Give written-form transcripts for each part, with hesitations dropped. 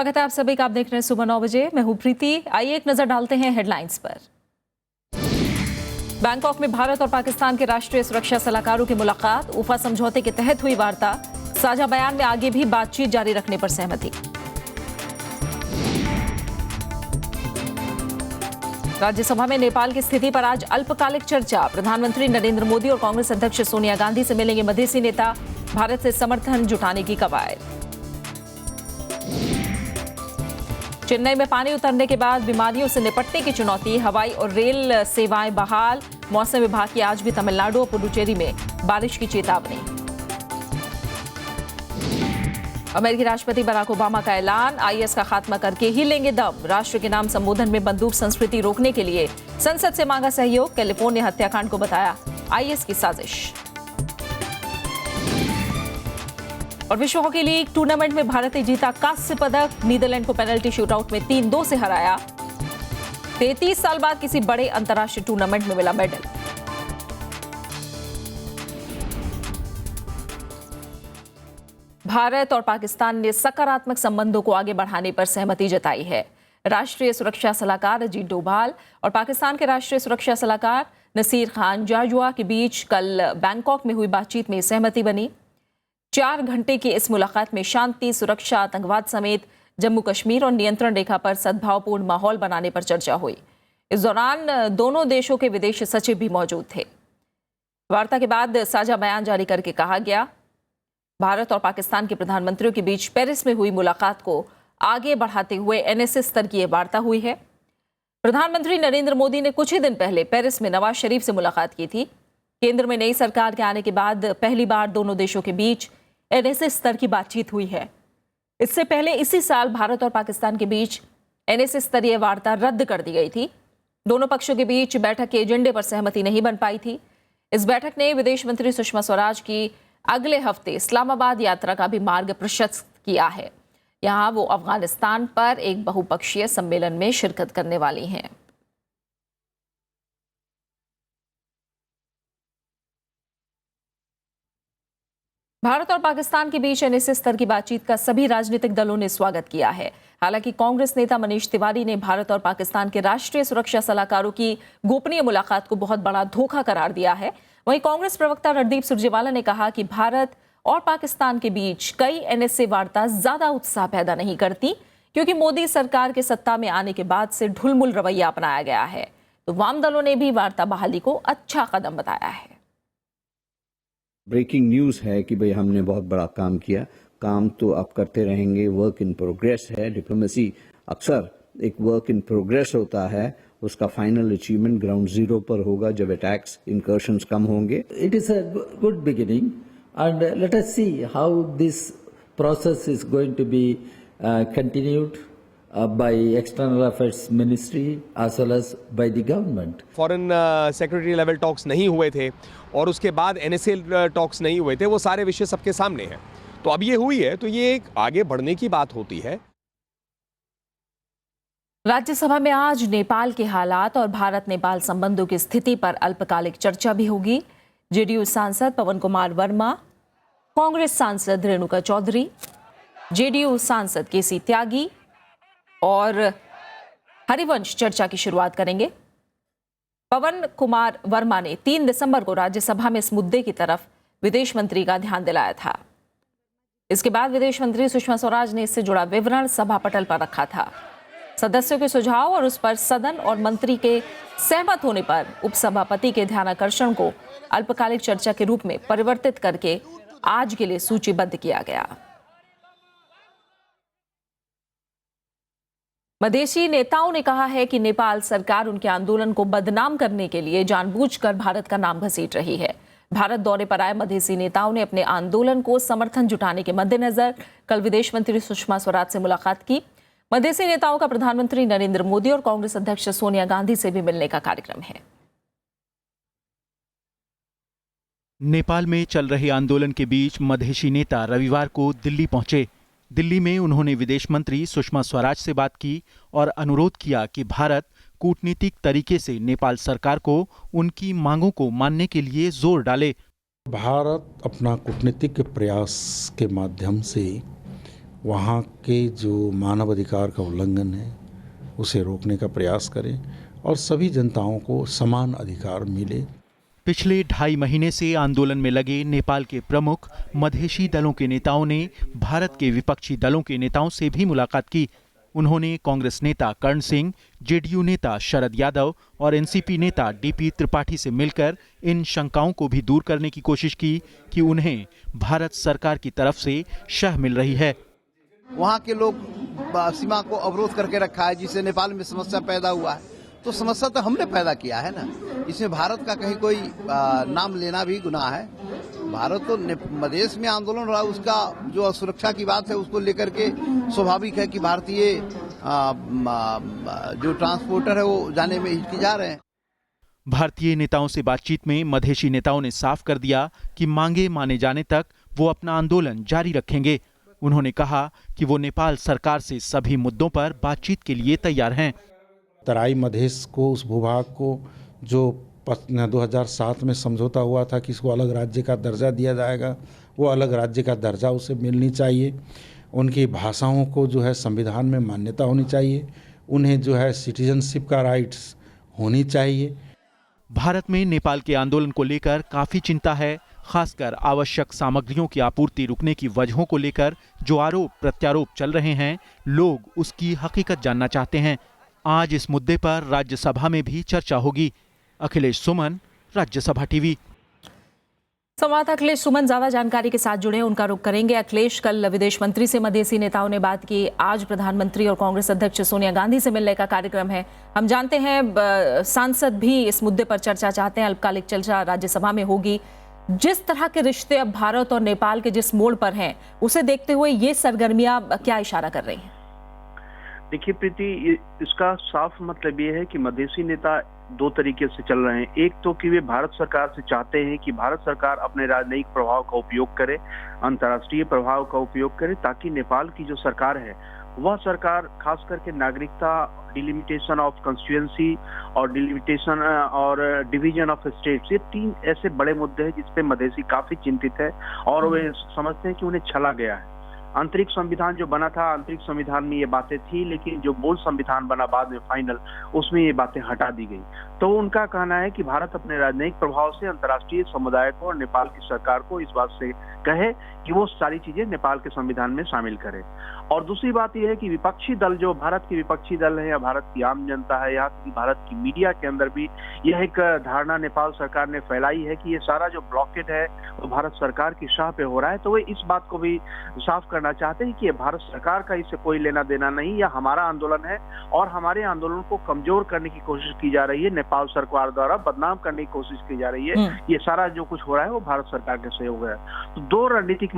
स्वागत है आप सभी का। आप देख रहे हैं सुबह 9 बजे। मैं हूं प्रीति। आइए एक नजर डालते हैं हेडलाइंस पर। बैंकॉक में भारत और पाकिस्तान के राष्ट्रीय सुरक्षा सलाहकारों की मुलाकात, उफा समझौते के तहत हुई वार्ता। साझा बयान में आगे भी बातचीत जारी रखने पर सहमति। राज्यसभा में नेपाल की स्थिति पर आज अल्पकालिक चर्चा। प्रधानमंत्री नरेंद्र मोदी और कांग्रेस अध्यक्ष सोनिया गांधी से मिलेंगे मधेसी नेता। भारत से समर्थन जुटाने की कवायद। चेन्नई में पानी उतरने के बाद बीमारियों से निपटने की चुनौती, हवाई और रेल सेवाएं बहाल। मौसम विभाग की आज भी तमिलनाडु और पुडुचेरी में बारिश की चेतावनी। अमेरिकी राष्ट्रपति बराक ओबामा का ऐलान, आईएस का खात्मा करके ही लेंगे दम। राष्ट्र के नाम संबोधन में बंदूक संस्कृति रोकने के लिए संसद से मांगा सहयोग। कैलिफोर्निया हत्याकांड को बताया आईएस की साजिश। और विश्व हॉकी लीग टूर्नामेंट में भारत ने जीता कांस्य पदक। नीदरलैंड को पेनल्टी शूटआउट में 3-2 से हराया। 33 साल बाद किसी बड़े अंतर्राष्ट्रीय टूर्नामेंट में मिला मेडल। भारत और पाकिस्तान ने सकारात्मक संबंधों को आगे बढ़ाने पर सहमति जताई है। राष्ट्रीय सुरक्षा सलाहकार अजीत डोभाल और पाकिस्तान के राष्ट्रीय सुरक्षा सलाहकार नसीर खान जाजुआ के बीच कल बैंकॉक में हुई बातचीत में सहमति बनी। 4 घंटे की इस मुलाकात में शांति, सुरक्षा, आतंकवाद समेत जम्मू कश्मीर और नियंत्रण रेखा पर सद्भावपूर्ण माहौल बनाने पर चर्चा हुई। इस दौरान दोनों देशों के विदेश सचिव भी मौजूद थे। वार्ता के बाद साझा बयान जारी करके कहा गया, भारत और पाकिस्तान के प्रधानमंत्रियों के बीच पेरिस में हुई मुलाकात को आगे बढ़ाते हुए एनएसए स्तर की वार्ता हुई है। प्रधानमंत्री नरेंद्र मोदी ने कुछ ही दिन पहले पेरिस में नवाज शरीफ से मुलाकात की थी। केंद्र में नई सरकार के आने के बाद पहली बार दोनों देशों के बीच एनएसए स्तर की बातचीत हुई है। इससे पहले इसी साल भारत और पाकिस्तान के बीच एनएसए स्तरीय वार्ता रद्द कर दी गई थी। दोनों पक्षों के बीच बैठक के एजेंडे पर सहमति नहीं बन पाई थी। इस बैठक ने विदेश मंत्री सुषमा स्वराज की अगले हफ्ते इस्लामाबाद यात्रा का भी मार्ग प्रशस्त किया है। यहां वो अफगानिस्तान पर एक बहुपक्षीय सम्मेलन में शिरकत करने वाली हैं। भारत और पाकिस्तान के बीच एनएसए स्तर की बातचीत का सभी राजनीतिक दलों ने स्वागत किया है। हालांकि कांग्रेस नेता मनीष तिवारी ने भारत और पाकिस्तान के राष्ट्रीय सुरक्षा सलाहकारों की गोपनीय मुलाकात को बहुत बड़ा धोखा करार दिया है। वहीं कांग्रेस प्रवक्ता रणदीप सुरजेवाला ने कहा कि भारत और पाकिस्तान के बीच कई एनएसए वार्ता ज्यादा उत्साह पैदा नहीं करती, क्योंकि मोदी सरकार के सत्ता में आने के बाद से ढुलमुल रवैया अपनाया गया है। तो वाम दलों ने भी वार्ता बहाली को अच्छा कदम बताया है। ब्रेकिंग न्यूज़ है कि भाई हमने बहुत बड़ा काम किया। काम तो अब करते रहेंगे, वर्क इन प्रोग्रेस है। डिप्लोमेसी अक्सर एक वर्क इन प्रोग्रेस होता है, उसका फाइनल अचीवमेंट ग्राउंड जीरो पर होगा जब अटैक्स इंकर्शंस कम होंगे। It is a good beginning and let us see how this process is going to be continued by external affairs ministry as well as by the government. Foreign secretary level talks नहीं हुए थे और उसके बाद NSA talks नहीं हुए थे, वो सारे विषय सबके सामने हैं। तो अब ये हुई है तो ये एक आगे बढ़ने की बात होती है। राज्यसभा में आज नेपाल के हालात और भारत नेपाल संबंधों की स्थिति पर अल्पकालिक चर्चा भी होगी। जेडीयू सांसद पवन कुमार वर्मा, कांग्रेस सांसद रेणुका चौधरी, जेडीयू सांसद केसी त्यागी और हरिवंश चर्चा की शुरुआत करेंगे। पवन कुमार वर्मा ने 3 दिसंबर को राज्यसभा में इस मुद्दे की तरफ विदेश मंत्री का ध्यान दिलाया था। इसके बाद विदेश मंत्री सुषमा स्वराज ने इससे जुड़ा विवरण सभा पटल पर रखा था। सदस्यों के सुझाव और उस पर सदन और मंत्री के सहमत होने पर उपसभापति के ध्यानाकर्षण को अल्पकालिक चर्चा के रूप में परिवर्तित करके आज के लिए सूचीबद्ध किया गया। मधेसी नेताओं ने कहा है कि नेपाल सरकार उनके आंदोलन को बदनाम करने के लिए जानबूझकर भारत का नाम घसीट रही है। भारत दौरे पर आए मधेसी नेताओं ने अपने आंदोलन को समर्थन जुटाने के मद्देनजर कल विदेश मंत्री सुषमा स्वराज से मुलाकात की। मधेसी नेताओं का प्रधानमंत्री नरेंद्र मोदी और कांग्रेस अध्यक्ष सोनिया गांधी से भी मिलने का कार्यक्रम है। नेपाल में चल रहे आंदोलन के बीच मधेसी नेता रविवार को दिल्ली पहुंचे। दिल्ली में उन्होंने विदेश मंत्री सुषमा स्वराज से बात की और अनुरोध किया कि भारत कूटनीतिक तरीके से नेपाल सरकार को उनकी मांगों को मानने के लिए जोर डाले। भारत अपना कूटनीतिक प्रयास के माध्यम से वहाँ के जो मानवाधिकार का उल्लंघन है उसे रोकने का प्रयास करें और सभी जनताओं को समान अधिकार मिले। पिछले 2.5 महीने से आंदोलन में लगे नेपाल के प्रमुख मधेशी दलों के नेताओं ने भारत के विपक्षी दलों के नेताओं से भी मुलाकात की। उन्होंने कांग्रेस नेता कर्ण सिंह, जेडीयू नेता शरद यादव और एनसीपी नेता डीपी त्रिपाठी से मिलकर इन शंकाओं को भी दूर करने की कोशिश की कि उन्हें भारत सरकार की तरफ से शह मिल रही है। वहाँ के लोग सीमा को अवरोध करके रखा है, जिससे नेपाल में समस्या पैदा हुआ है। तो समस्या तो हमने पैदा किया है ना, इसमें भारत का कहीं कोई नाम लेना भी गुनाह है। भारत तो मधेश में आंदोलन रहा, उसका जो सुरक्षा की बात है उसको लेकर के स्वाभाविक है कि भारतीय जो ट्रांसपोर्टर है वो जाने में हिचकिचा रहे हैं। भारतीय नेताओं से बातचीत में मधेशी नेताओं ने साफ कर दिया कि मांगे माने जाने तक वो अपना आंदोलन जारी रखेंगे। उन्होंने कहा कि वो नेपाल सरकार से सभी मुद्दों पर बातचीत के लिए तैयार हैं। तराई मधेश को, उस भूभाग को जो 2007 में समझौता हुआ था कि इसको अलग राज्य का दर्जा दिया जाएगा, वो अलग राज्य का दर्जा उसे मिलनी चाहिए। उनकी भाषाओं को जो है संविधान में मान्यता होनी चाहिए। उन्हें जो है सिटीजनशिप का राइट्स होनी चाहिए। भारत में नेपाल के आंदोलन को लेकर काफी चिंता है, खासकर आवश्यक सामग्रियों की आपूर्ति रुकने की वजहों को लेकर जो आरोप प्रत्यारोप चल रहे हैं, लोग उसकी हकीकत जानना चाहते हैं। आज इस मुद्दे पर राज्यसभा में भी चर्चा होगी। अखिलेश सुमन, राज्यसभा टीवी। संवाददाता अखिलेश सुमन ज्यादा जानकारी के साथ जुड़े हैं, उनका रुख करेंगे। अखिलेश, कल विदेश मंत्री से मधेसी नेताओं ने बात की, आज प्रधानमंत्री और कांग्रेस अध्यक्ष सोनिया गांधी से मिलने का कार्यक्रम है। हम जानते हैं सांसद भी इस मुद्दे पर चर्चा चाहते हैं, अल्पकालिक चर्चा राज्यसभा में होगी। जिस तरह के रिश्ते अब भारत और नेपाल के जिस मोड़ पर हैं, उसे देखते हुए ये सरगर्मियां क्या इशारा कर रही हैं? देखिए प्रीति, इसका साफ मतलब ये है कि मधेसी नेता दो तरीके से चल रहे हैं। एक तो कि वे भारत सरकार से चाहते हैं कि भारत सरकार अपने राजनयिक प्रभाव का उपयोग करे, अंतर्राष्ट्रीय प्रभाव का उपयोग करे, ताकि नेपाल की जो सरकार है वह सरकार खास करके नागरिकता, डिलिमिटेशन ऑफ कंस्टिट्यूएंसी और डिलिमिटेशन और डिवीजन ऑफ स्टेट्स, ये 3 ऐसे बड़े मुद्दे हैं जिसपे मधेसी काफी चिंतित है और वे समझते हैं कि उन्हें छला गया है। आंतरिक संविधान जो बना था, आंतरिक संविधान में ये बातें थी, लेकिन जो मूल संविधान बना बाद में फाइनल, उसमें ये बातें हटा दी गई। तो उनका कहना है कि भारत अपने राजनयिक प्रभाव से अंतर्राष्ट्रीय समुदाय को और नेपाल की सरकार को इस बात से कहे कि वो सारी चीजें नेपाल के संविधान में शामिल करे। और दूसरी बात यह है कि विपक्षी दल, जो भारत के विपक्षी दल है या भारत की आम जनता है, यहाँ की भारत की मीडिया के अंदर भी यह एक धारणा नेपाल सरकार ने फैलाई है कि ये सारा जो ब्लॉकेट है वो भारत सरकार की शाह पे हो रहा है। तो वे इस बात को भी साफ करना चाहते हैं कि ये भारत सरकार का इससे कोई लेना देना नहीं, या हमारा आंदोलन है और हमारे आंदोलन को कमजोर करने की कोशिश की जा रही है, नेपाल सरकार द्वारा बदनाम करने की कोशिश की जा रही है। ये सारा जो कुछ हो रहा है वो भारत सरकार के सहयोग है। तो दो रणनीतिक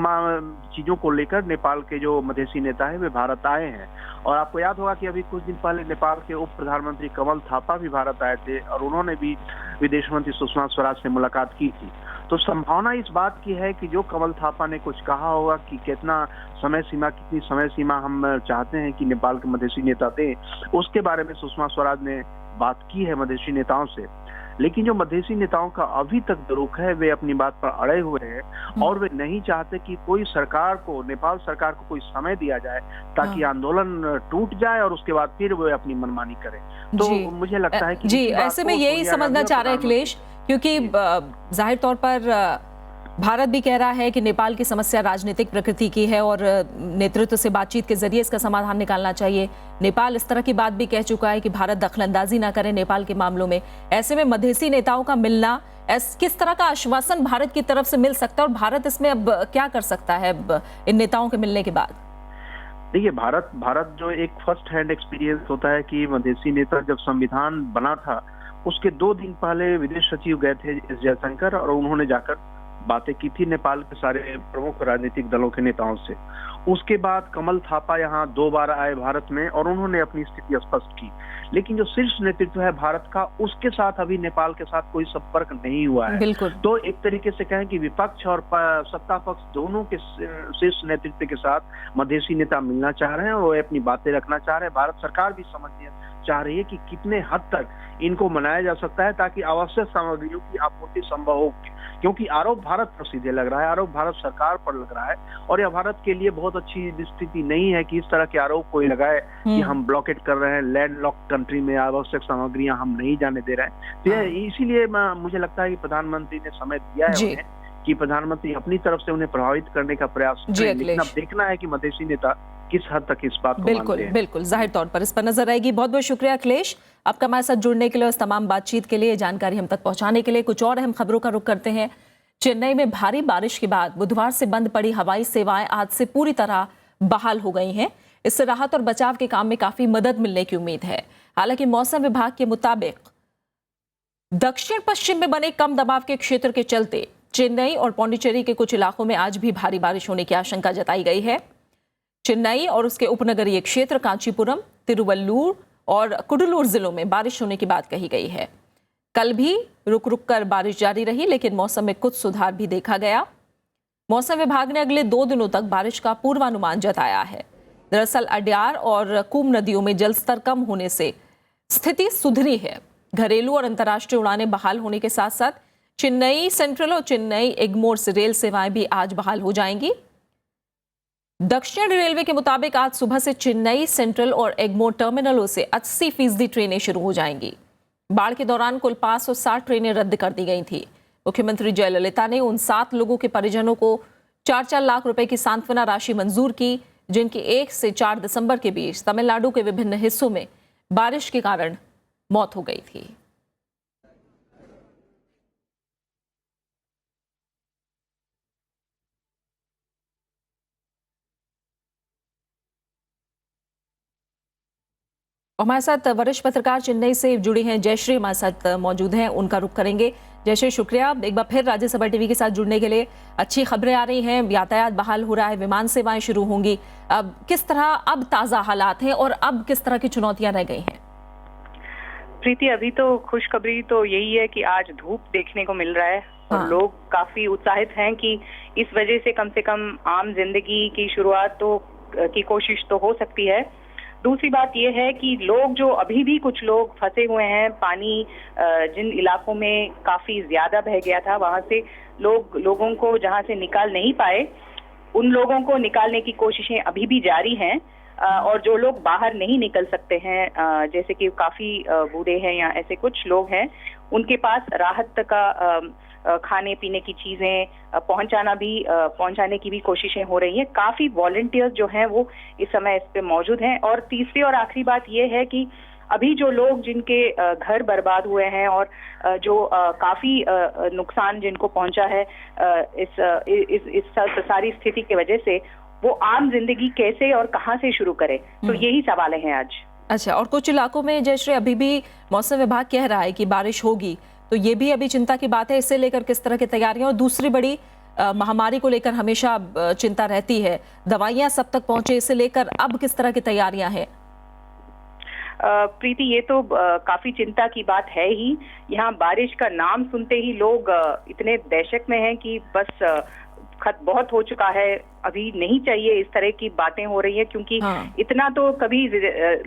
चीजों को लेकर नेपाल के जो मधेसी नेता है वे भारत आए हैं। और आपको याद होगा कि अभी कुछ दिन पहले नेपाल के उप प्रधानमंत्री कमल थापा भी भारत आए थे और उन्होंने भी विदेश मंत्री सुषमा स्वराज से मुलाकात की थी। तो संभावना इस बात की है कि जो कमल थापा ने कुछ कहा होगा कि कितनी समय सीमा हम चाहते हैं कि नेपाल के मधेसी नेता दें, उसके बारे में सुषमा स्वराज ने बात की है मधेसी नेताओं से। लेकिन जो मधेसी नेताओं का अभी तक रुख है, वे अपनी बात पर अड़े हुए हैं और वे नहीं चाहते कि कोई सरकार को, नेपाल सरकार को कोई समय दिया जाए ताकि आंदोलन टूट जाए और उसके बाद फिर वे अपनी मनमानी करें। तो मुझे लगता है कि जी, ऐसे में यही समझना चाह रहे हैं अखिलेश, क्योंकि जाहिर तौर पर भारत भी कह रहा है कि नेपाल की समस्या राजनीतिक प्रकृति की है और नेतृत्व से बातचीत के जरिए इसका समाधान निकालना चाहिए। नेपाल इस तरह की बात भी कह चुका है कि भारत दखलंदाजी ना करे नेपाल के मामलों में। ऐसे में मधेसी नेताओं का मिलना, किस तरह का आश्वासन भारत की तरफ से मिल सकता है और भारत इसमें अब क्या कर सकता है इन नेताओं के मिलने के बाद? देखिए, भारत जो एक फर्स्ट हैंड एक्सपीरियंस होता है कि मधेसी नेता जब संविधान बना था उसके 2 दिन पहले विदेश सचिव गए थे एस जयशंकर और उन्होंने जाकर बातें की थी नेपाल के सारे प्रमुख राजनीतिक दलों के नेताओं से। उसके बाद कमल थापा यहाँ 2 बार आए भारत में और उन्होंने अपनी स्थिति स्पष्ट की। लेकिन जो शीर्ष नेतृत्व है भारत का, उसके साथ अभी नेपाल के साथ कोई संपर्क नहीं हुआ है। तो एक तरीके से कहें कि विपक्ष और सत्ता पक्ष दोनों के शीर्ष नेतृत्व के साथ मधेसी नेता मिलना चाह रहे हैं और वो अपनी बातें रखना चाह रहे हैं। भारत सरकार भी चाह रही है कि कितने हद तक इनको मनाया जा सकता है ताकि आवश्यक सामग्रियों की आपूर्ति संभव हो, क्योंकि आरोप भारत पर सीधे लग रहा है, आरोप भारत सरकार पर लग रहा है और यह भारत के लिए बहुत अच्छी स्थिति नहीं है कि इस तरह के आरोप कोई लगाए कि हम ब्लॉकेट कर रहे हैं, लैंड लॉक कंट्री में आवश्यक सामग्रियां हम नहीं जाने दे रहे हैं। तो इसीलिए मुझे लगता है कि प्रधानमंत्री ने समय दिया है उन्हें कि प्रधानमंत्री अपनी तरफ से उन्हें प्रभावित करने का प्रयास करें, लेकिन अब देखना है कि मधेसी नेता किस हद तक इस बात को मानते हैं। बिल्कुल जाहिर तौर पर इस पर नजर रहेगी। बहुत बहुत शुक्रिया अखिलेश आपका हमारे साथ जुड़ने के लिए और इस तमाम बातचीत के लिए, जानकारी हम तक पहुंचाने के लिए। कुछ और अहम खबरों का रुख करते हैं। चेन्नई में भारी बारिश के बाद बुधवार से बंद पड़ी हवाई सेवाएं आज से पूरी तरह बहाल हो गई हैं। इससे राहत और बचाव के काम में काफी मदद मिलने की उम्मीद है। हालांकि मौसम विभाग के मुताबिक दक्षिण पश्चिम में बने कम दबाव के क्षेत्र के चलते चेन्नई और पौंडीचेरी के कुछ इलाकों में आज भी भारी बारिश होने की आशंका जताई गई है। चेन्नई और उसके उपनगरीय क्षेत्र कांचीपुरम, तिरुवल्लुर और कुडलूर जिलों में बारिश होने की बात कही गई है। कल भी रुक रुक कर बारिश जारी रही, लेकिन मौसम में कुछ सुधार भी देखा गया। मौसम विभाग ने अगले 2 दिनों तक बारिश का पूर्वानुमान जताया है। दरअसल अड्यार और कूम नदियों में जलस्तर कम होने से स्थिति सुधरी है। घरेलू और अंतर्राष्ट्रीय उड़ानें बहाल होने के साथ साथ चेन्नई सेंट्रल और चेन्नई एग्मोर से रेल सेवाएं भी आज बहाल हो जाएंगी। दक्षिण रेलवे के मुताबिक आज सुबह से चेन्नई सेंट्रल और एग्मोर टर्मिनलों से 80% ट्रेनें शुरू हो जाएंगी। बाढ़ के दौरान कुल 560 ट्रेनें रद्द कर दी गई थी। मुख्यमंत्री जयललिता ने उन 7 लोगों के परिजनों को 4-4 लाख रुपए की सांत्वना राशि मंजूर की, जिनकी 1 से 4 दिसंबर के बीच तमिलनाडु के विभिन्न हिस्सों में बारिश के कारण मौत हो गई थी। हमारे साथ वरिष्ठ पत्रकार चेन्नई से जुड़ी हैं जयश्री हमारे साथ मौजूद हैं, उनका रुख करेंगे। जयश्री शुक्रिया एक बार फिर राज्यसभा टीवी के साथ जुड़ने के लिए। अच्छी खबरें आ रही हैं, यातायात बहाल हो रहा है, विमान सेवाएं शुरू होंगी। अब किस तरह अब ताज़ा हालात हैं और अब किस तरह की चुनौतियां रह गई हैं? प्रीति, अभी तो खुशखबरी तो यही है कि आज धूप देखने को मिल रहा है और लोग काफी उत्साहित हैं कि इस वजह से कम आम जिंदगी की शुरुआत तो की कोशिश तो हो सकती है। दूसरी बात यह है कि लोग जो अभी भी कुछ लोग फंसे हुए हैं, पानी जिन इलाकों में काफी ज्यादा बह गया था वहां से लोगों को जहां से निकाल नहीं पाए, उन लोगों को निकालने की कोशिशें अभी भी जारी हैं। और जो लोग बाहर नहीं निकल सकते हैं, जैसे कि काफी बूढ़े हैं या ऐसे कुछ लोग हैं, उनके पास राहत का खाने पीने की चीजें पहुंचाने की भी कोशिशें हो रही हैं। काफी वॉलंटियर्स जो हैं वो इस समय इस पे मौजूद हैं। और तीसरी और आखिरी बात ये है कि अभी जो लोग जिनके घर बर्बाद हुए हैं और जो काफी नुकसान जिनको पहुंचा है इस सारी स्थिति की वजह से, वो आम जिंदगी कैसे और कहां से शुरू करे, तो यही सवाल है आज। अच्छा, और कुछ इलाकों में जयश्री अभी भी मौसम विभाग कह रहा है कि बारिश होगी, तो ये भी अभी चिंता की बात है। इससे लेकर किस तरह की तैयारियां, और दूसरी बड़ी महामारी को लेकर हमेशा चिंता रहती है, दवाइयां सब तक पहुंचे, इसे लेकर अब किस तरह की तैयारियां हैं? प्रीति, ये तो काफी चिंता की बात है ही। यहाँ बारिश का नाम सुनते ही लोग इतने दहशत में हैं कि बस बहुत हो चुका है, अभी नहीं चाहिए इस तरह की बातें हो रही है, क्योंकि इतना तो कभी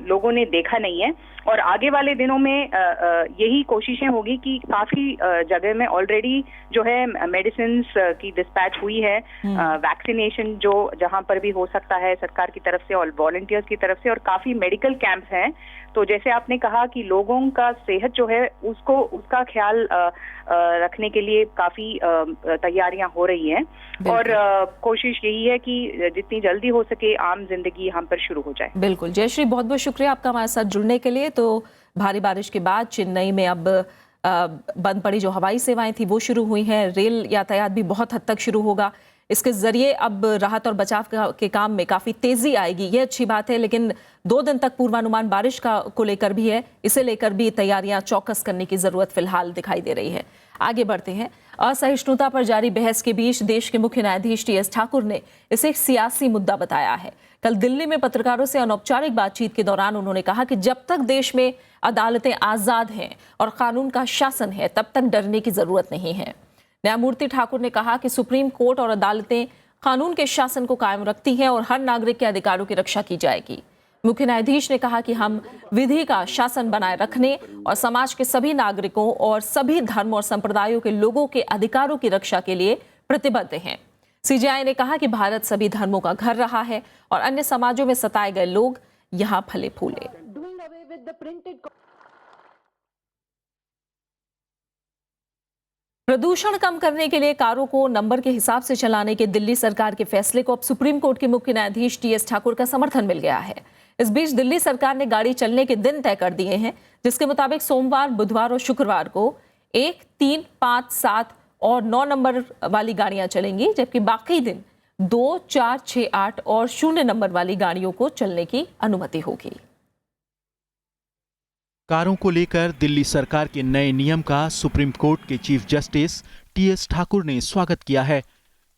लोगों ने देखा नहीं है। और आगे वाले दिनों में यही कोशिशें होगी कि काफी जगह में ऑलरेडी जो है मेडिसिन्स की डिस्पैच हुई है, वैक्सीनेशन जो जहां पर भी हो सकता है सरकार की तरफ से और वॉलंटियर्स की तरफ से, और काफी मेडिकल कैंप्स हैं। तो जैसे आपने कहा कि लोगों का सेहत जो है उसका ख्याल रखने के लिए काफी तैयारियां हो रही हैं। और कोशिश यही है कि जितनी जल्दी हो सके आम जिंदगी हम पर शुरू हो जाए। बिल्कुल जयश्री, बहुत बहुत शुक्रिया आपका हमारे साथ जुड़ने के लिए। तो भारी बारिश के बाद चेन्नई में अब बंद पड़ी जो हवाई सेवाएं थी वो शुरू हुई हैं, रेल यातायात भी बहुत हद तक शुरू होगा। इसके जरिए अब राहत और बचाव के काम में काफी तेजी आएगी, ये अच्छी बात है। लेकिन 2 दिन तक पूर्वानुमान बारिश को लेकर भी है, इसे लेकर भी तैयारियां चौकस करने की जरूरत फिलहाल दिखाई दे रही है। आगे बढ़ते हैं। असहिष्णुता पर जारी बहस के बीच देश के मुख्य न्यायाधीश टी.एस. ठाकुर ने इसे एक सियासी मुद्दा बताया है। कल दिल्ली में पत्रकारों से अनौपचारिक बातचीत के दौरान उन्होंने कहा कि जब तक देश में अदालतें आजाद हैं और कानून का शासन है, तब तक डरने की जरूरत नहीं है। न्यायमूर्ति ठाकुर ने कहा कि सुप्रीम कोर्ट और अदालतें कानून के शासन को कायम रखती हैं और हर नागरिक के अधिकारों की रक्षा की जाएगी। मुख्य न्यायाधीश ने कहा कि हम विधि का शासन बनाए रखने और समाज के सभी नागरिकों और सभी धर्म और संप्रदायों के लोगों के अधिकारों की रक्षा के लिए प्रतिबद्ध हैं। सीजेआई ने कहा कि भारत सभी धर्मों का घर रहा है और अन्य समाजों में सताए गए लोग यहां फले फूले। प्रदूषण कम करने के लिए कारों को नंबर के हिसाब से चलाने के दिल्ली सरकार के फैसले को अब सुप्रीम कोर्ट के मुख्य न्यायाधीश टीएस ठाकुर का समर्थन मिल गया है। इस बीच दिल्ली सरकार ने गाड़ी चलने के दिन तय कर दिए हैं, जिसके मुताबिक सोमवार, बुधवार और शुक्रवार को 1, 3, 5, 7 और 9 नंबर वाली गाड़ियां चलेंगी, जबकि बाकी दिन 2, 4, 6, 8 और 0 नंबर वाली गाड़ियों को चलने की अनुमति होगी। कारों को लेकर दिल्ली सरकार के नए नियम का सुप्रीम कोर्ट के चीफ जस्टिस टीएस ठाकुर ने स्वागत किया है।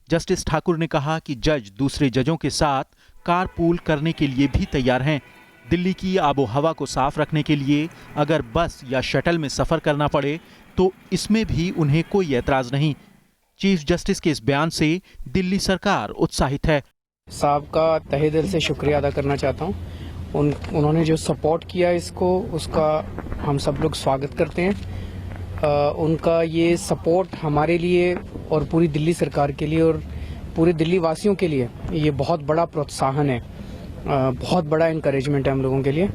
जस्टिस ठाकुर ने कहा कि जज दूसरे जजों के साथ कारपूल करने के लिए भी तैयार हैं। दिल्ली की आबो हवा को साफ रखने के लिए अगर बस या शटल में सफर करना पड़े तो इसमें भी उन्हें कोई ऐतराज नहीं। चीफ जस्टिस के इस बयान से दिल्ली सरकार उत्साहित है। साहब का तहे दिल से शुक्रिया अदा करना चाहता हूँ। उन्होंने जो सपोर्ट किया इसको, उसका हम सब लोग स्वागत करते हैं। उनका ये सपोर्ट हमारे लिए और पूरी दिल्ली सरकार के लिए और पूरे दिल्ली वासियों के लिए ये बहुत बड़ा प्रोत्साहन है, बहुत बड़ा इनकरेजमेंट है हम लोगों के लिए।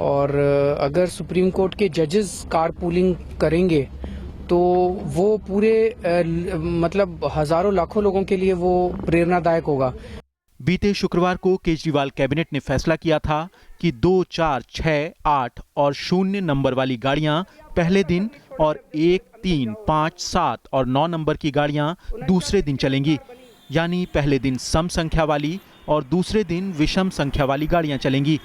और अगर सुप्रीम कोर्ट के जजेस कार पूलिंग करेंगे तो वो पूरे मतलब हजारों लाखों लोगों के लिए वो प्रेरणादायक होगा। बीते शुक्रवार को केजरीवाल कैबिनेट ने फैसला किया था कि 2, 4, 6, 8 और 0 नंबर वाली गाड़ियां पहले दिन और 1, 3, 5, 7 और 9 नंबर की गाड़ियां दूसरे दिन चलेंगी। यानी पहले दिन सम संख्या वाली और दूसरे दिन विषम संख्या वाली गाड़ियां चलेंगी।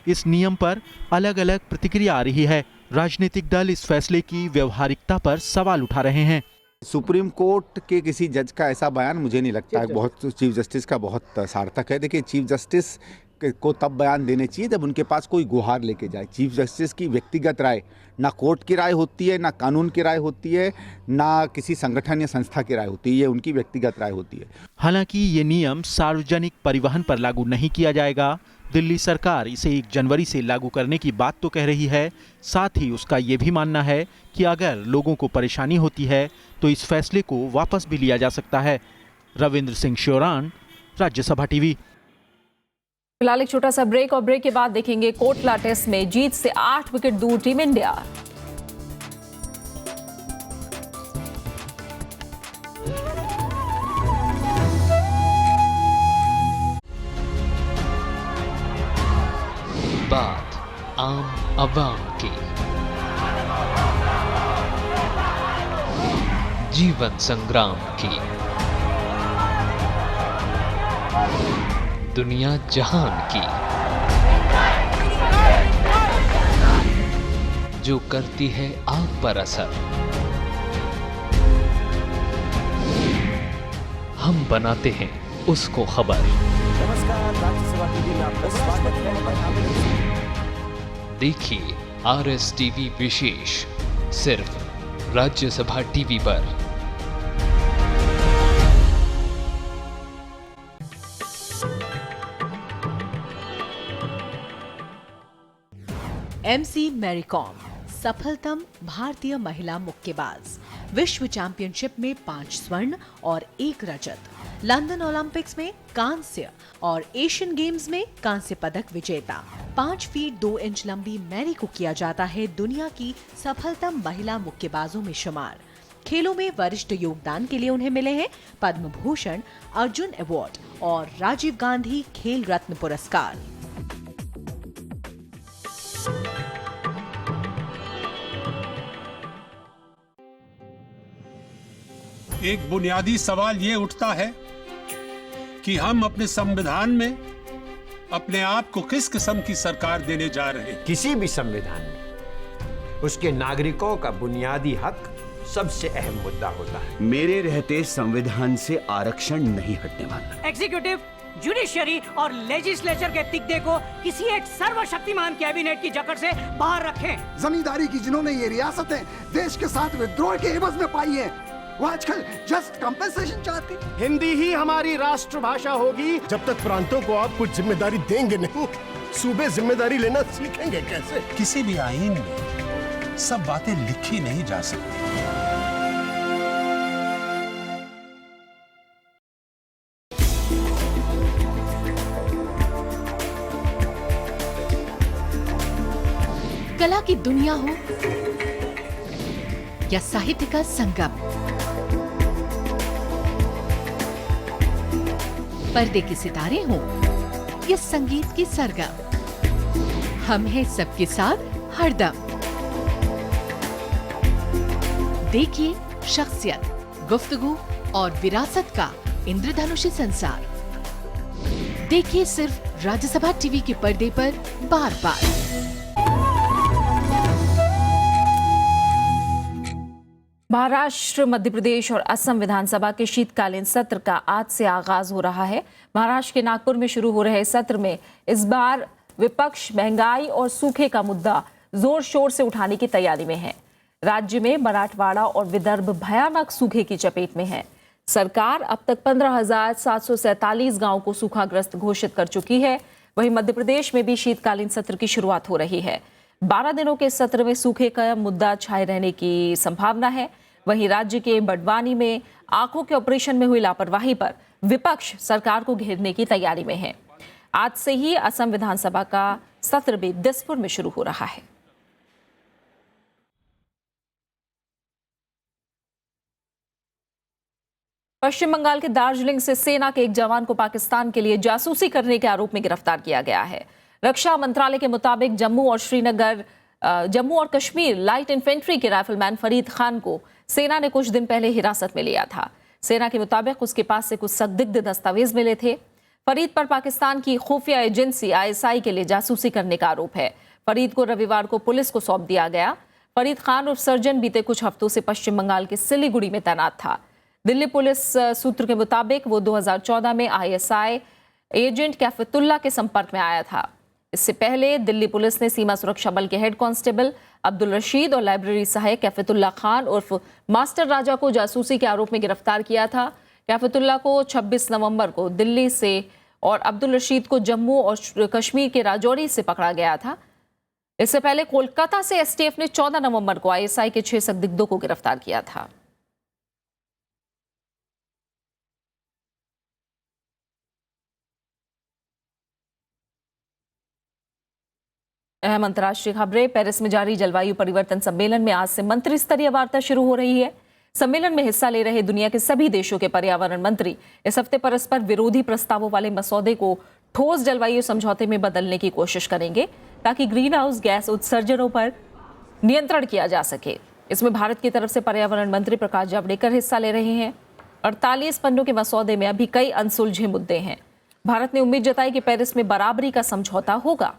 इस नियम पर अलग अलग प्रतिक्रिया आ रही है। राजनीतिक दल इस फैसले की व्यवहारिकता पर सवाल उठा रहे हैं। सुप्रीम कोर्ट के किसी जज का ऐसा बयान मुझे नहीं लगता है बहुत चीफ जस्टिस का बहुत सार्थक है। देखिए, चीफ जस्टिस को तब बयान देने चाहिए जब उनके पास कोई गुहार लेके जाए। चीफ जस्टिस की व्यक्तिगत राय ना कोर्ट की राय होती है, ना कानून की राय होती है, ना किसी संगठन या संस्था की राय होती है, ये उनकी व्यक्तिगत राय होती है। हालांकि ये नियम सार्वजनिक परिवहन पर लागू नहीं किया जाएगा। दिल्ली सरकार इसे 1 जनवरी से लागू करने की बात तो कह रही है, साथ ही उसका ये भी मानना है कि अगर लोगों को परेशानी होती है तो इस फैसले को वापस भी लिया जा सकता है। रविंद्र सिंह श्योरान, राज्यसभा टीवी। फिलहाल एक छोटा सा ब्रेक और ब्रेक के बाद देखेंगे कोटला टेस्ट में जीत से 8 विकेट दूर टीम इंडिया। बात आम आवाम की, जीवन संग्राम की, दुनिया जहान की, जो करती है आप पर असर। हम बनाते हैं उसको खबर। नमस्कार, राज्यसभा टीवी में आपका स्वागत है। देखिए RS टीवी विशेष सिर्फ राज्यसभा टीवी पर। MC मैरी कॉम सफलतम भारतीय महिला मुक्केबाज। विश्व चैंपियनशिप में 5 स्वर्ण और 1 रजत, लंदन ओलंपिक्स में कांस्य और एशियन गेम्स में कांस्य पदक विजेता। 5 फीट 2 इंच लंबी मैरी को किया जाता है दुनिया की सफलतम महिला मुक्केबाजों में शुमार। खेलों में वरिष्ठ योगदान के लिए उन्हें मिले हैं पद्म भूषण, अर्जुन अवार्ड और राजीव गांधी खेल रत्न पुरस्कार। एक बुनियादी सवाल ये उठता है कि हम अपने संविधान में अपने आप को किस किस्म की सरकार देने जा रहे हैं। किसी भी संविधान में उसके नागरिकों का बुनियादी हक सबसे अहम मुद्दा होता है। मेरे रहते संविधान से आरक्षण नहीं हटने वाला। एग्जीक्यूटिव, जुडिशियरी और लेजिस्लेचर के तिगड़े को किसी एक सर्वशक्तिमान कैबिनेट की जकड़ से बाहर रखें। जमींदारी की जिन्होंने ये रियासतें देश के साथ विद्रोह के एवज में पाई है, वो आजकल जस्ट कंपेंसेशन चाहती। हिंदी ही हमारी राष्ट्रभाषा होगी जब तक प्रांतों को आप कुछ जिम्मेदारी देंगे नहीं। सूबे जिम्मेदारी लेना सीखेंगे कैसे? किसी भी आईन में सब बातें लिखी नहीं जा सकती। कला की दुनिया हो या साहित्य का संगम, पर्दे के सितारे हों या संगीत की सरगम, हम हैं सबके साथ हरदम। देखिए शख्सियत, गुफ्तगू और विरासत का इंद्रधनुषी संसार। देखिए सिर्फ राज्यसभा टीवी के पर्दे पर बार बार। महाराष्ट्र, मध्य प्रदेश और असम विधानसभा के शीतकालीन सत्र का आज से आगाज हो रहा है। महाराष्ट्र के नागपुर में शुरू हो रहे सत्र में इस बार विपक्ष महंगाई और सूखे का मुद्दा जोर शोर से उठाने की तैयारी में है। राज्य में मराठवाड़ा और विदर्भ भयानक सूखे की चपेट में है। सरकार अब तक 15,747 गांवों को सूखाग्रस्त घोषित कर चुकी है। वहीं मध्य प्रदेश में भी शीतकालीन सत्र की शुरुआत हो रही है। 12 दिनों के सत्र में सूखे का मुद्दा छाए रहने की संभावना है। वहीं राज्य के बड़वानी में आंखों के ऑपरेशन में हुई लापरवाही पर विपक्ष सरकार को घेरने की तैयारी में है। आज से ही असम विधानसभा का सत्र भी दिसपुर में शुरू हो रहा है। पश्चिम बंगाल के दार्जिलिंग से सेना के एक जवान को पाकिस्तान के लिए जासूसी करने के आरोप में गिरफ्तार किया गया है। रक्षा मंत्रालय के मुताबिक जम्मू और कश्मीर लाइट इन्फेंट्री के राइफलमैन फरीद खान को सेना ने कुछ दिन पहले हिरासत में लिया था। सेना के मुताबिक उसके पास से कुछ संदिग्ध दस्तावेज मिले थे। फरीद पर पाकिस्तान की खुफिया एजेंसी ISI के लिए जासूसी करने का आरोप है। फरीद को रविवार को पुलिस को सौंप दिया गया। फरीद खान उर्फ सर्जन बीते कुछ हफ्तों से पश्चिम बंगाल के सिलीगुड़ी में तैनात था। दिल्ली पुलिस सूत्र के मुताबिक वो 2014 में ISI एजेंट कैफतुल्ला के संपर्क में आया था। इससे पहले दिल्ली पुलिस ने सीमा सुरक्षा बल के हेड कांस्टेबल अब्दुल रशीद और लाइब्रेरी सहायक कैफतुल्ला खान उर्फ मास्टर राजा को जासूसी के आरोप में गिरफ्तार किया था। कैफतुल्ला को 26 नवंबर को दिल्ली से और अब्दुल रशीद को जम्मू और कश्मीर के राजौरी से पकड़ा गया था। इससे पहले कोलकाता से STF ने 14 नवंबर को ISI के 6 संदिग्धों को गिरफ्तार किया था। अहम अंतर्राष्ट्रीय खबरें। पेरिस में जारी जलवायु परिवर्तन सम्मेलन में आज से मंत्री स्तरीय वार्ता शुरू हो रही है। सम्मेलन में हिस्सा ले रहे दुनिया के सभी देशों के पर्यावरण मंत्री इस हफ्ते परस्पर विरोधी प्रस्तावों वाले मसौदे को ठोस जलवायु समझौते में बदलने की कोशिश करेंगे ताकि ग्रीन हाउस गैस उत्सर्जनों पर नियंत्रण किया जा सके। इसमें भारत की तरफ से पर्यावरण मंत्री प्रकाश जावड़ेकर हिस्सा ले रहे हैं। 48 पन्नों के मसौदे में अभी कई अनसुलझे मुद्दे हैं। भारत ने उम्मीद जताई कि पेरिस में बराबरी का समझौता होगा।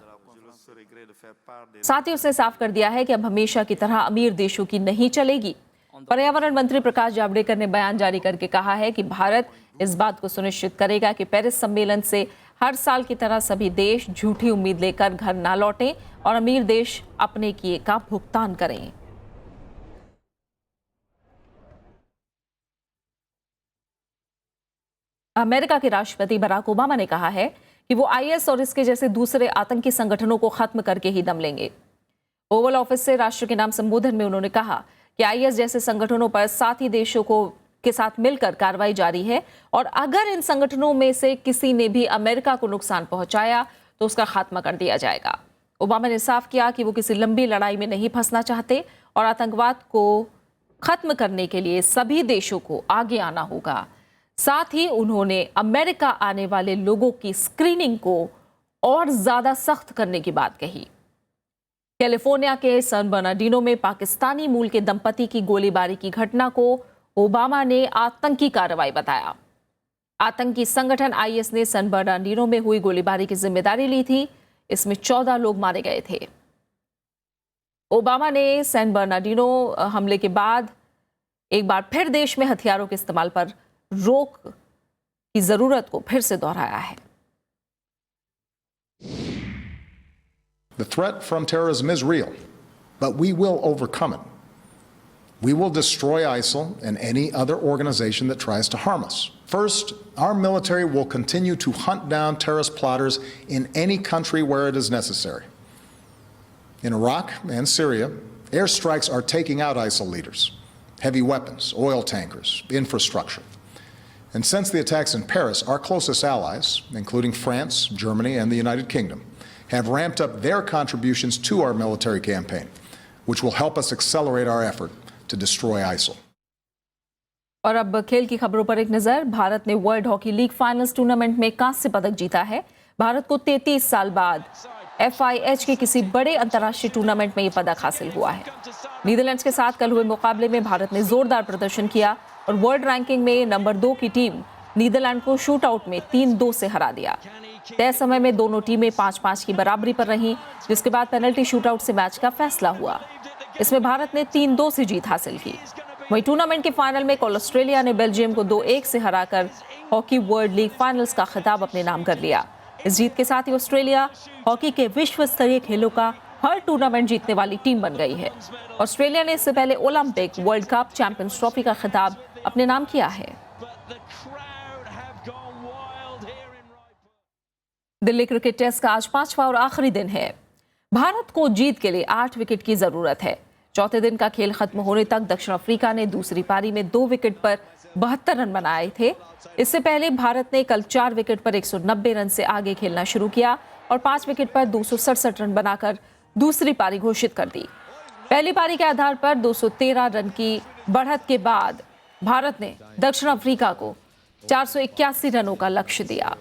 साथ ही उसने साफ कर दिया है कि अब हमेशा की तरह अमीर देशों की नहीं चलेगी। पर्यावरण मंत्री प्रकाश जावड़ेकर ने बयान जारी करके कहा है कि भारत इस बात को सुनिश्चित करेगा कि पेरिस सम्मेलन से हर साल की तरह सभी देश झूठी उम्मीद लेकर घर ना लौटें और अमीर देश अपने किए का भुगतान करें। अमेरिका के राष्ट्रपति बराक ओबामा ने कहा है कि वो IS और इसके जैसे दूसरे आतंकी संगठनों को खत्म करके ही दम लेंगे। ओवल ऑफिस से राष्ट्र के नाम संबोधन में उन्होंने कहा कि IS जैसे संगठनों पर साथी देशों के साथ मिलकर कार्रवाई जारी है और अगर इन संगठनों में से किसी ने भी अमेरिका को नुकसान पहुंचाया तो उसका खात्मा कर दिया जाएगा। ओबामा ने साफ किया कि वो किसी लंबी लड़ाई में नहीं फंसना चाहते और आतंकवाद को खत्म करने के लिए सभी देशों को आगे आना होगा। साथ ही उन्होंने अमेरिका आने वाले लोगों की स्क्रीनिंग को और ज्यादा सख्त करने की बात कही। कैलिफोर्निया के सैन बर्नार्डिनो में पाकिस्तानी मूल के दंपति की गोलीबारी की घटना को ओबामा ने आतंकी कार्रवाई बताया। आतंकी संगठन IS ने सैन बर्नार्डिनो में हुई गोलीबारी की जिम्मेदारी ली थी। इसमें 14 लोग मारे गए थे। ओबामा ने सैन बर्नार्डिनो हमले के बाद एक बार फिर देश में हथियारों के इस्तेमाल पर रोक की जरूरत को फिर से दोहराया है। The threat from terrorism is real, but we will overcome it. We will destroy ISIL and any other organization that tries to harm us. First, our military will continue to hunt down terrorist plotters in any country where it is necessary. In Iraq and Syria, airstrikes are taking out ISIL leaders, heavy weapons, oil tankers, infrastructure. And since the attacks in Paris, our closest allies, including France, Germany, and the United Kingdom, have ramped up their contributions to our military campaign, which will help us accelerate our effort to destroy ISIL. और अब खेल की खबरों पर एक नजर। भारत ने world hockey league finals tournament में कांस्य पदक जीता है। भारत को 33 साल बाद FIH के किसी बड़े अंतर्राष्ट्रीय टूर्नामेंट में ये पदक हासिल हुआ है। नीदरलैंड्स के साथ कल हुए मुकाबले में भारत ने जोरदार प्रदर्शन किया और वर्ल्ड रैंकिंग में नंबर 2 की टीम नीदरलैंड को शूट आउट में 3-2 से हरा दिया। तय समय में दोनों टीमें 5-5 की बराबरी पर रहीं, जिसके बाद पेनल्टी शूट आउट से मैच का फैसला हुआ। इसमें भारत ने 3-2 से जीत हासिल की। वहीं टूर्नामेंट के फाइनल में कल ऑस्ट्रेलिया ने बेल्जियम को 2-1 से हराकर हॉकी वर्ल्ड लीग फाइनल्स का खिताब अपने नाम कर लिया। इस जीत के साथ ही ऑस्ट्रेलिया हॉकी के विश्व स्तरीय खेलों का हर टूर्नामेंट जीतने वाली टीम बन गई है। ऑस्ट्रेलिया ने इससे पहले Olympic, world cup, champions trophy का खिताब अपने नाम किया है। दिल्ली क्रिकेट टेस्ट का आज 5वां और आखिरी दिन है। भारत को जीत के लिए 8 विकेट की जरूरत है। चौथे दिन का खेल खत्म होने तक दक्षिण अफ्रीका ने दूसरी पारी में 2 विकेट पर 72 रन बनाए थे। इससे पहले भारत ने कल 4 विकेट पर 190 रन से आगे खेलना शुरू किया और 5 विकेट पर 267 रन बनाकर दूसरी पारी घोषित कर दी। पहली पारी के आधार पर 213 रन की बढ़त के बाद भारत ने दक्षिण अफ्रीका को 481 रनों का लक्ष्य दिया।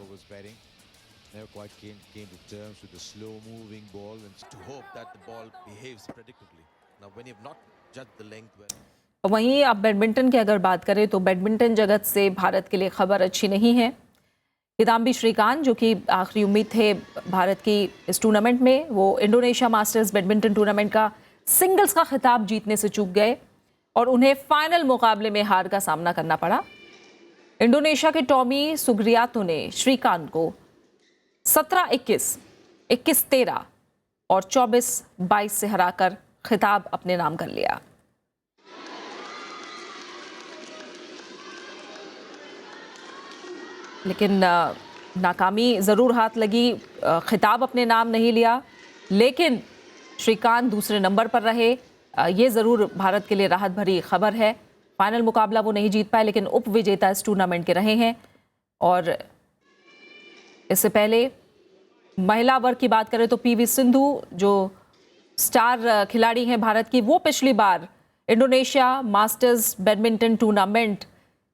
वहीं अब बैडमिंटन की अगर बात करें तो बैडमिंटन जगत से भारत के लिए खबर अच्छी नहीं है। किदाम्बी श्रीकांत, जो कि आखिरी उम्मीद थे भारत की इस टूर्नामेंट में, वो इंडोनेशिया मास्टर्स बैडमिंटन टूर्नामेंट का सिंगल्स का खिताब जीतने से चूक गए और उन्हें फाइनल मुकाबले में हार का सामना करना पड़ा। इंडोनेशिया के टॉमी सुग्रियातो ने श्रीकांत को 17-21, 21-13 और 24-22 से हराकर खिताब अपने नाम कर लिया। लेकिन नाकामी ज़रूर हाथ लगी, खिताब अपने नाम नहीं लिया, लेकिन श्रीकांत दूसरे नंबर पर रहे। ये ज़रूर भारत के लिए राहत भरी खबर है। फाइनल मुकाबला वो नहीं जीत पाए, लेकिन उप विजेता इस टूर्नामेंट के रहे हैं। और इससे पहले महिला वर्ग की बात करें तो PV सिंधु, जो स्टार खिलाड़ी हैं भारत की, वो पिछली बार इंडोनेशिया मास्टर्स बैडमिंटन टूर्नामेंट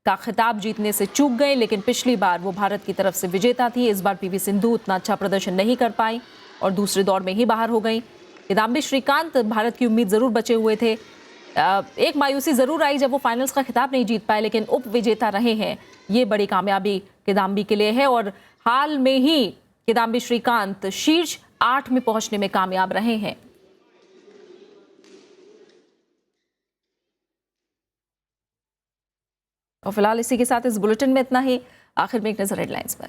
का खिताब जीतने से चूक गए, लेकिन पिछली बार वो भारत की तरफ से विजेता थी। इस बार PV सिंधु उतना अच्छा प्रदर्शन नहीं कर पाई और दूसरे दौर में ही बाहर हो गई। किदाम्बी श्रीकांत भारत की उम्मीद ज़रूर बचे हुए थे। एक मायूसी ज़रूर आई जब वो फाइनल्स का खिताब नहीं जीत पाए, लेकिन उप विजेता रहे हैं। ये बड़ी कामयाबी किदाम्बी के लिए है और हाल में ही किदाम्बी श्रीकांत शीर्ष 8 में पहुंचने में कामयाब रहे हैं। और फिलहाल इसी के साथ इस बुलेटिन में इतना ही। आखिर में एक नजर हेडलाइंस पर।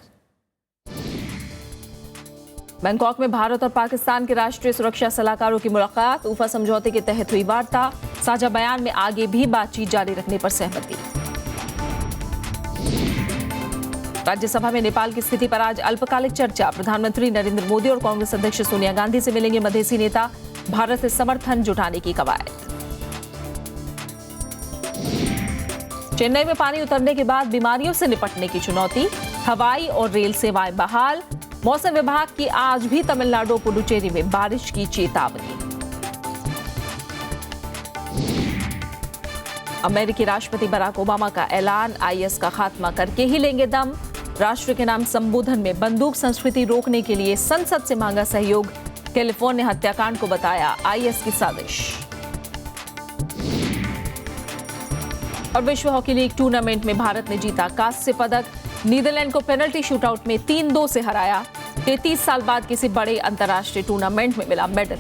बैंकॉक में भारत और पाकिस्तान के राष्ट्रीय सुरक्षा सलाहकारों की मुलाकात, ऊफा समझौते के तहत हुई वार्ता, साझा बयान में आगे भी बातचीत जारी रखने पर सहमति। राज्यसभा में नेपाल की स्थिति पर आज अल्पकालिक चर्चा, प्रधानमंत्री नरेंद्र मोदी और कांग्रेस अध्यक्ष सोनिया गांधी से मिलेंगे मधेसी नेता, भारत से समर्थन जुटाने की कवायद। चेन्नई में पानी उतरने के बाद बीमारियों से निपटने की चुनौती, हवाई और रेल सेवाएं बहाल, मौसम विभाग की आज भी तमिलनाडु पुडुचेरी में बारिश की चेतावनी। अमेरिकी राष्ट्रपति बराक ओबामा का ऐलान, IS का खात्मा करके ही लेंगे दम, राष्ट्र के नाम संबोधन में बंदूक संस्कृति रोकने के लिए संसद से मांगा सहयोग, कैलिफोर्निया हत्याकांड को बताया IS की साजिश। और विश्व हॉकी लीग टूर्नामेंट में भारत ने जीता कांस्य पदक, नीदरलैंड को पेनल्टी शूटआउट में 3-2 से हराया। 33 साल बाद किसी बड़े अंतर्राष्ट्रीय टूर्नामेंट में मिला मेडल।